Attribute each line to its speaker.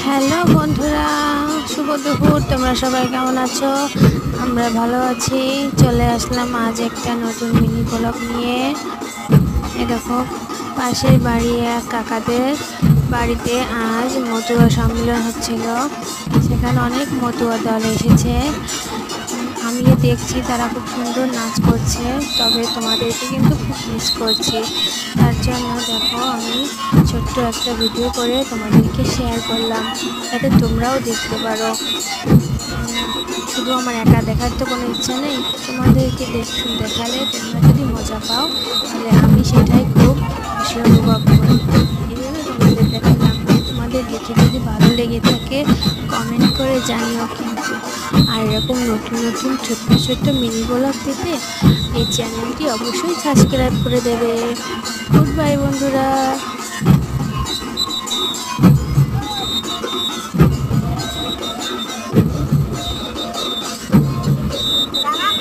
Speaker 1: Hello বন্ধুরা, শুভ দুপুর। তোমরা সবাই কেমন আছো? আমরা ভালো আছি। চলে আসলাম আজ একটা নতুন মিনি ব্লগ নিয়ে। এ দেখো, পাশের বাড়ি এক কাকাদের বাড়িতে আজ মতুয়া সম্মেলন হচ্ছিল। সেখানে অনেক মতুয়া দল এসেছে। আমিও দেখছি তারা খুব সুন্দর নাচ করছে, তবে তোমাদেরকে কিন্তু খুব মিস করছি। তার জন্য দেখো আমি ছোট্ট একটা ভিডিও করে তোমাদেরকে শেয়ার করলাম, যাতে তোমরাও দেখতে পারো। শুধু আমার একা দেখার তো কোনো ইচ্ছা নেই, তোমাদেরকে দেখালে তোমরা যদি মজা পাও তাহলে আমি সেটাই খুব খুশি অনুভব করি। এই জন্য তোমাদের দেখালাম। তোমাদের দেখে যদি ভালো লেগে থাকে কমেন্ট করে জানিও কিন্তু। আর এরকম নতুন নতুন ছোট্ট ছোট্ট মিনি ব্লগ পেতে এই চ্যানেলটি অবশ্যই সাবস্ক্রাইব করে দেবে। গুড বাই বন্ধুরা।